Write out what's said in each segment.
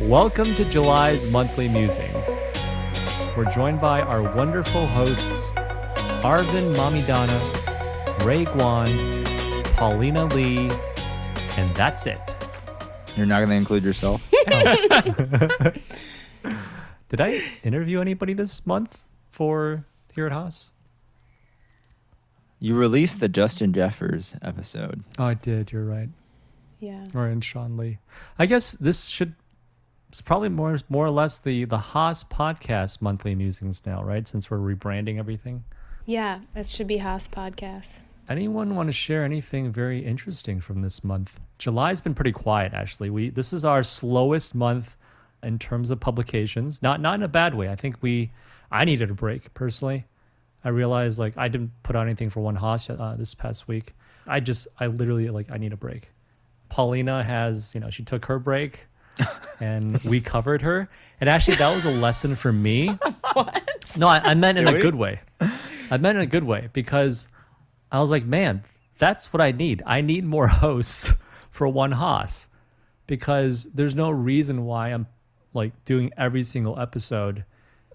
Welcome to July's Monthly Musings. We're joined by our wonderful hosts, Aravind Mamidana, Ray Guan, Paulina Lee, and that's it. You're not going to include yourself? Did I interview anybody this month for Here at Haas? You released the Justin Jeffers episode. Oh, I did. You're right. Yeah. Or in Sean Lee. I guess it's probably more or less the Haas Podcast Monthly Musings now, right? Since we're rebranding everything. Yeah, it should be Haas Podcast. Anyone want to share anything very interesting from this month? July's been pretty quiet, actually. This is our slowest month in terms of publications. Not in a bad way. I think I needed a break personally. I realized I didn't put out anything for OneHaas this past week. I literally I need a break. Paulina has, she took her break and we covered her. And actually that was a lesson for me. What? No, I meant in a good way. I meant in a good way because I was like, man, that's what I need. I need more hosts for OneHaas because there's no reason why I'm doing every single episode.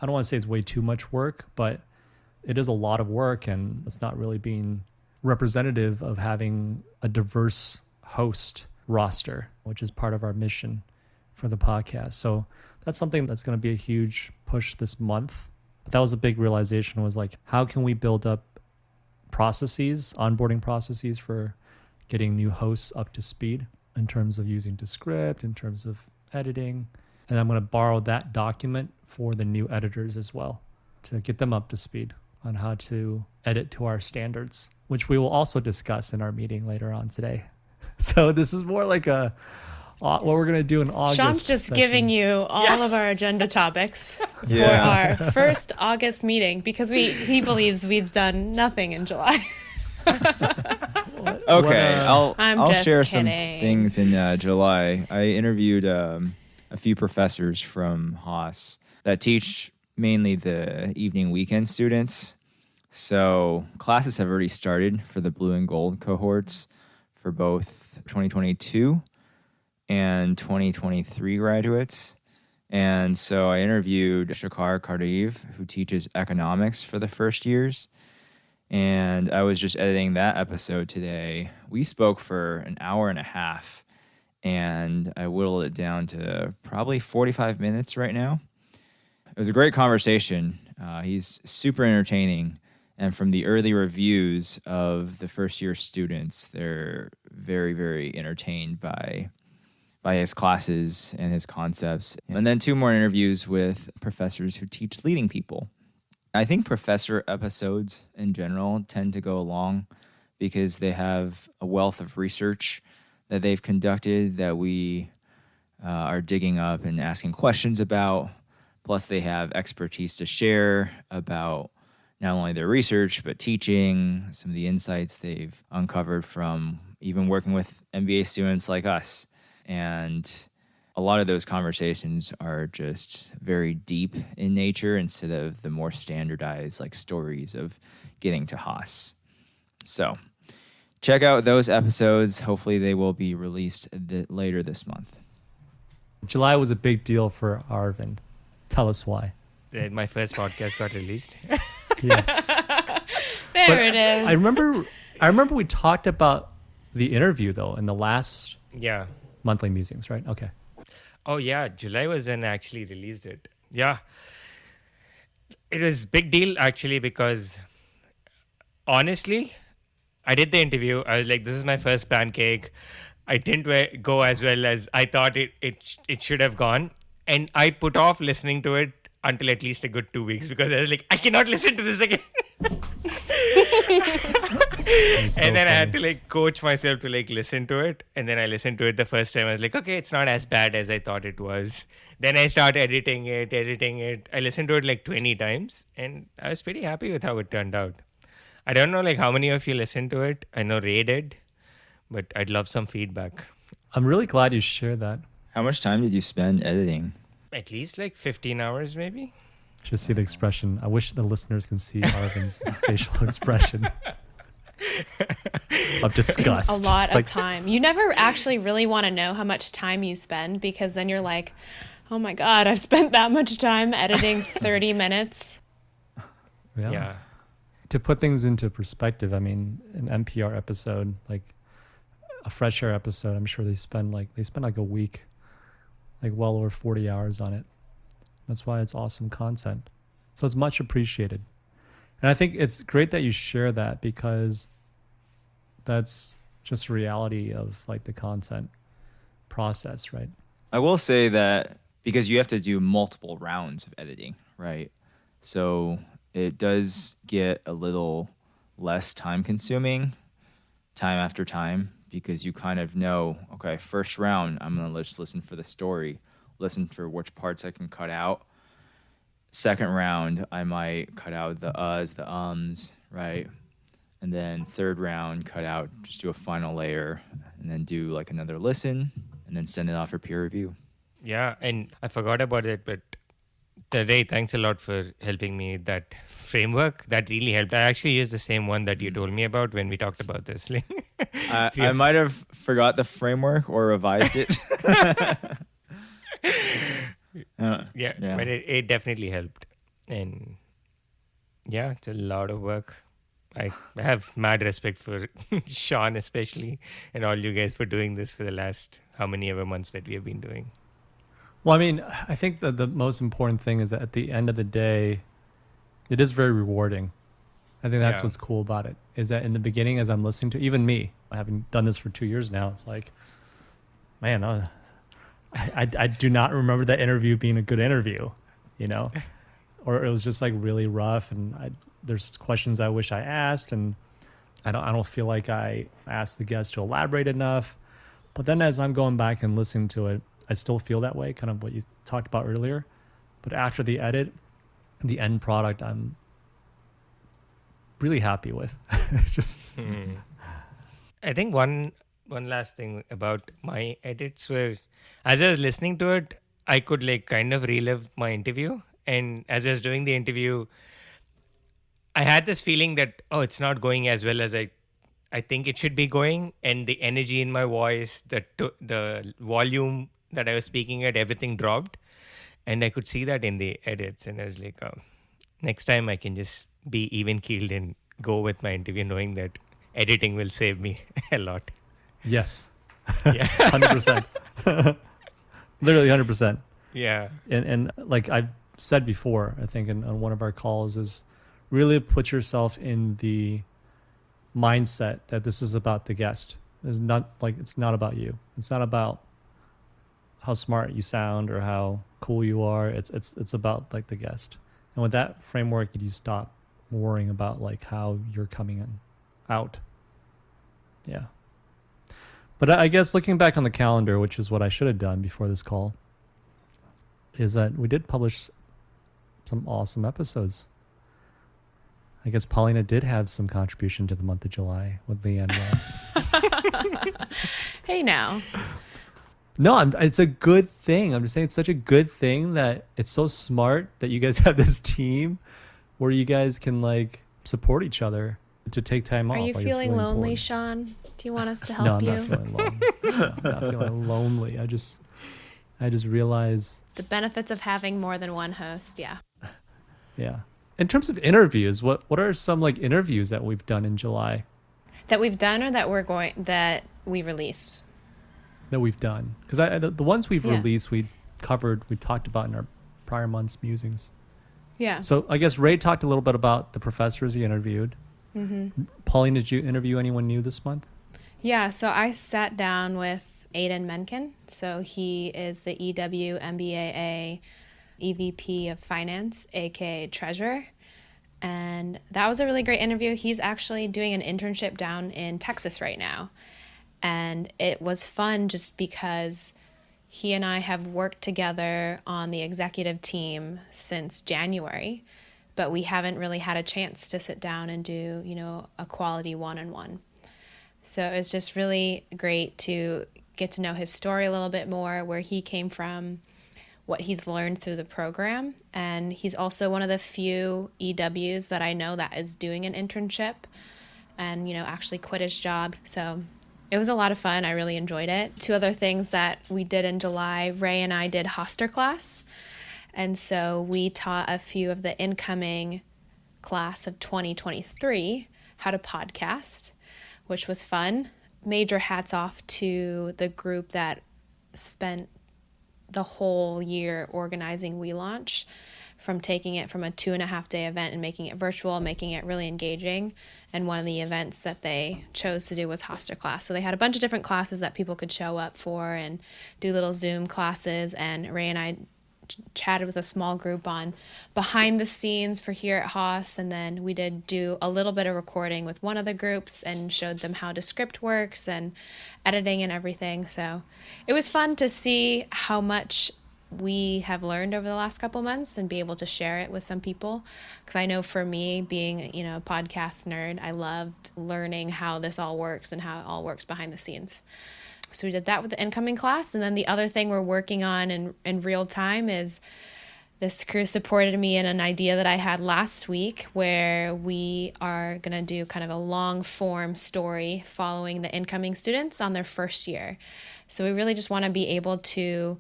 I don't want to say it's way too much work, but it is a lot of work and it's not really being representative of having a diverse host roster, which is part of our mission for the podcast. So that's something that's going to be a huge push this month. But that was a big realization was how can we build up onboarding processes for getting new hosts up to speed in terms of using Descript, in terms of editing. And I'm going to borrow that document for the new editors as well to get them up to speed on how to edit to our standards, which we will also discuss in our meeting later on today. So this is more like what we're going to do in August. Sean's just session. Giving you all of our agenda topics for our first August meeting because he believes we've done nothing in July. Okay, I'll share some things in July. I interviewed a few professors from Haas that teach mainly the evening weekend students. So classes have already started for the blue and gold cohorts for both 2022 and 2023 graduates. And so I interviewed Shakar Kardiev, who teaches economics for the first years. And I was just editing that episode today. We spoke for an hour and a half, and I whittled it down to probably 45 minutes right now. It was a great conversation. He's super entertaining. And from the early reviews of the first year students, they're very, very entertained by his classes and his concepts. And then 2 more interviews with professors who teach leading people. I think professor episodes in general tend to go long because they have a wealth of research that they've conducted that we are digging up and asking questions about. Plus, they have expertise to share about not only their research, but teaching, some of the insights they've uncovered from even working with MBA students like us. And a lot of those conversations are just very deep in nature instead of the more standardized stories of getting to Haas. So check out those episodes. Hopefully they will be released later this month. July was a big deal for Aravind. Tell us why. My first podcast got released. Yes. It is. I remember we talked about the interview though in the last Monthly Musings, right? Okay. Oh yeah, July was when I actually released it. Yeah. It was big deal actually because honestly, I did the interview. I was like, this is my first pancake. I didn't go as well as I thought it should have gone. And I put off listening to it until at least a good 2 weeks because I was like, I cannot listen to this again. And then I had to coach myself to listen to it. And then I listened to it the first time. I was like, okay, it's not as bad as I thought it was. Then I started editing it. I listened to it 20 times and I was pretty happy with how it turned out. I don't know how many of you listened to it. I know Ray did, but I'd love some feedback. I'm really glad you shared that. How much time did you spend editing? At least 15 hours maybe. Just see the expression. I wish the listeners can see Arvind's facial expression. of disgust. A lot of time. You never actually really want to know how much time you spend because then you're like, Oh my God, I've spent that much time editing 30 minutes. Yeah. To put things into perspective, I mean, an NPR episode, like a Fresh Air episode, I'm sure they spend like a week, like well over 40 hours on it. That's why it's awesome content. So it's much appreciated. And I think it's great that you share that, because that's just reality of like the content process, right? I will say that because you have to do multiple rounds of editing, right? So it does get a little less time consuming time after time, because you kind of know, okay, first round, I'm going to just listen for the story, listen for which parts I can cut out. Second round, I might cut out the uhs, the ums, right? And then third round, cut out, just do a final layer, and then do like another listen, and then send it off for peer review. Yeah, and I forgot about it, but Ray, thanks a lot for helping me with that framework. That really helped. I actually used the same one that you told me about when we talked about this. I might have forgot the framework or revised it. Yeah, but it definitely helped. And yeah, it's a lot of work. I have mad respect for Sean especially, and all you guys for doing this for the last how many ever months that we have been doing. Well, I mean, I think that the most important thing is that at the end of the day, it is very rewarding. I think that's what's cool about it, is that in the beginning, as I'm listening to, even me, having done this for 2 years now, it's like, man, I do not remember that interview being a good interview, you know, or it was just like really rough, and there's questions I wish I asked, and I don't feel like I asked the guest to elaborate enough. But then as I'm going back and listening to it, I still feel that way, kind of what you talked about earlier. But after the edit, the end product, I'm really happy with. Just I think one last thing about my edits were, as I was listening to it, I could like kind of relive my interview. And as I was doing the interview, I had this feeling that, oh, it's not going as well as I think it should be going. And the energy in my voice, the volume that I was speaking at, everything dropped. And I could see that in the edits. And I was like, oh, next time I can just be even keeled and go with my interview, knowing that editing will save me a lot. yes, Yeah. 100%. Literally 100%. Yeah. And like I've said before, I think on one of our calls, is really put yourself in the mindset that this is about the guest. It's not about you. It's not about how smart you sound or how cool you are. It's about like the guest. And with that framework, you stop worrying about like how you're coming out. Yeah. But I guess looking back on the calendar, which is what I should have done before this call, is that we did publish some awesome episodes. I guess Paulina did have some contribution to the month of July with Leanne West. Hey now. No, it's a good thing. I'm just saying it's such a good thing that it's so smart that you guys have this team where you guys can like support each other to take time off. Are you like, feeling really lonely, important. Sean? Do you want us to help No, you? I'm not feeling lonely. No, I'm not feeling lonely. I just realized. The benefits of having more than one host, yeah. Yeah. In terms of interviews, what are some like interviews that we've done in July? That we've done or that we released? That we've done, because the ones we've released, we talked about in our prior month's musings. Yeah. So I guess Ray talked a little bit about the professors he interviewed. Mm-hmm. Paulina, did you interview anyone new this month? Yeah, so I sat down with Aidan Menken. So he is the EW MBAA EVP of Finance, aka Treasurer. And that was a really great interview. He's actually doing an internship down in Texas right now. And it was fun just because he and I have worked together on the executive team since January, but we haven't really had a chance to sit down and do, a quality one-on-one. So it was just really great to get to know his story a little bit more, where he came from, what he's learned through the program. And he's also one of the few EWs that I know that is doing an internship and, actually quit his job. So it was a lot of fun. I really enjoyed it. 2 other things that we did in July, Ray and I did Hoster class. And so we taught a few of the incoming class of 2023 how to podcast, which was fun. Major hats off to the group that spent the whole year organizing We Launch, from taking it from a 2.5-day event and making it virtual, making it really engaging. And one of the events that they chose to do was Hoster class. So they had a bunch of different classes that people could show up for and do little Zoom classes. And Ray and I chatted with a small group on behind the scenes for Here at Haas, and then we did do a little bit of recording with one of the groups and showed them how Descript works and editing and everything. So it was fun to see how much we have learned over the last couple months and be able to share it with some people, because I know for me, being a podcast nerd, I loved learning how this all works and how it all works behind the scenes. So we did that with the incoming class. And then the other thing we're working on in real time is this crew supported me in an idea that I had last week, where we are going to do kind of a long form story following the incoming students on their first year. So we really just want to be able to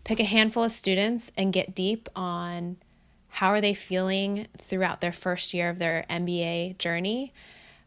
pick a handful of students and get deep on how are they feeling throughout their first year of their MBA journey.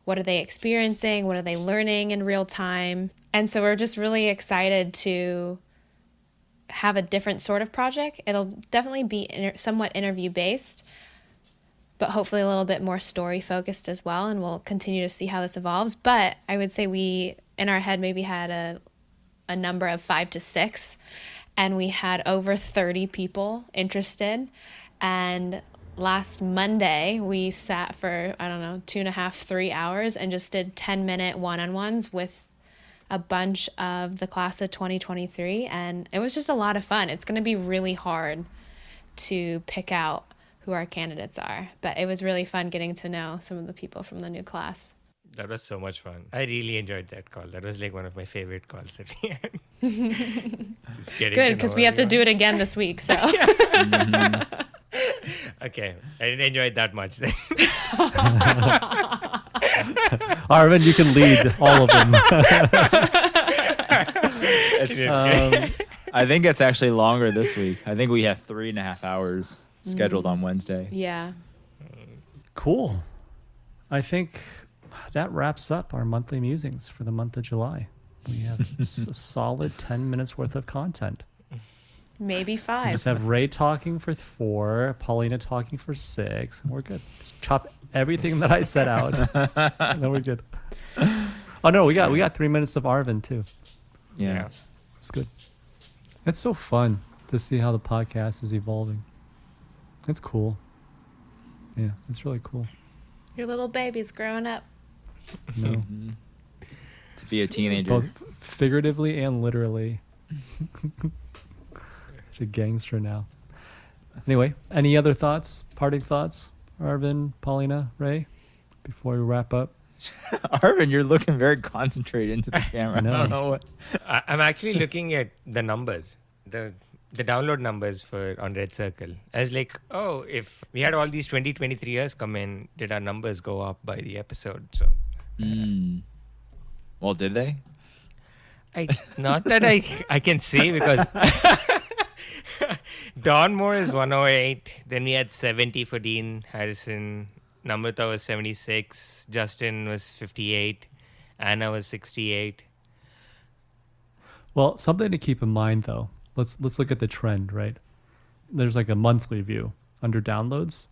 What are they experiencing? What are they learning in real time? And so we're just really excited to have a different sort of project. It'll definitely be somewhat interview based, but hopefully a little bit more story focused as well. And we'll continue to see how this evolves. But I would say we, in our head, maybe had a number of 5 to 6, and we had over 30 people interested. And last Monday, we sat for, 2.5, 3 hours and just did 10-minute one-on-ones with a bunch of the class of 2023. And it was just a lot of fun. It's going to be really hard to pick out who our candidates are, but it was really fun getting to know some of the people from the new class. That was so much fun. I really enjoyed that call. That was like one of my favorite calls that we had. Good, because we have to do it again this week. So. Okay, I didn't enjoy it that much then. Aravind, you can lead all of them. I think it's actually longer this week. I think we have 3.5 hours scheduled on Wednesday. Yeah. Cool. I think that wraps up our monthly musings for the month of July. We have a solid 10 minutes worth of content. Maybe 5. We just have Ray talking for 4, Paulina talking for 6, and we're good. Just chop everything that I set out, and then we're good. Oh no, we got 3 minutes of Aravind too. Yeah. It's good. It's so fun to see how the podcast is evolving. It's cool. Yeah, it's really cool. Your little baby's growing up. No. To be a teenager. Both figuratively and literally. Such a gangster now. Anyway, any other thoughts? Parting thoughts? Aravind, Paulina, Ray? Before we wrap up. Aravind, you're looking very concentrated into the camera. I know. I don't know what. I'm actually looking at the numbers, the download numbers on Red Circle. I was like, oh, if we had all these 2023ers come in, did our numbers go up by the episode? So, Well, did they? Not that I can see, because Don Moore is 108. Then we had 70 for Dean Harrison. Namrata was 76. Justin was 58. Anna was 68. Well, something to keep in mind though. Let's look at the trend, right? There's like a monthly view under downloads.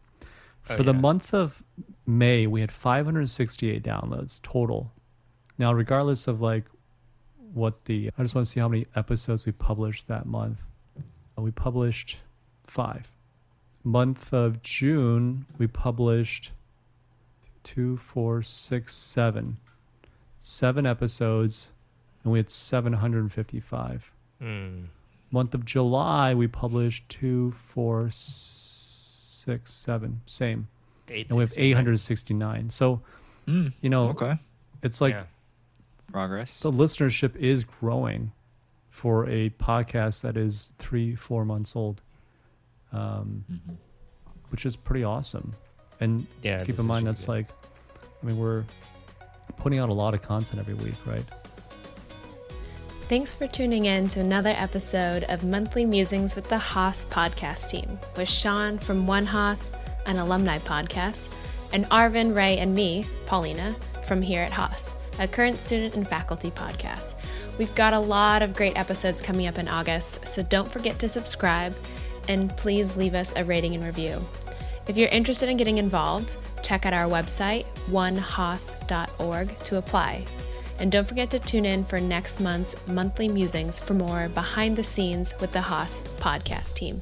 For the month of May, we had 568 downloads total. Now, regardless of like I just want to see how many episodes we published that month. We published 5. Month of June, we published 2, 4, 6, 7. 7 episodes, and we had 755. Month of July, we published 2, 4, 6, 7. Same. And we have 869. So, okay. It's like progress. the listenership is growing for a podcast that is 3-4 months old, which is pretty awesome. And keep in mind, that's like, we're putting out a lot of content every week, right? Thanks for tuning in to another episode of Monthly Musings with the Haas Podcast team, with Sean from OneHaas, an alumni podcast, and Aravind, Ray, and me, Paulina, from Here Haas, a current student and faculty podcast. We've got a lot of great episodes coming up in August, so don't forget to subscribe, and please leave us a rating and review. If you're interested in getting involved, check out our website, OneHaas.org, to apply. And don't forget to tune in for next month's Monthly Musings for more behind the scenes with the Haas Podcast team.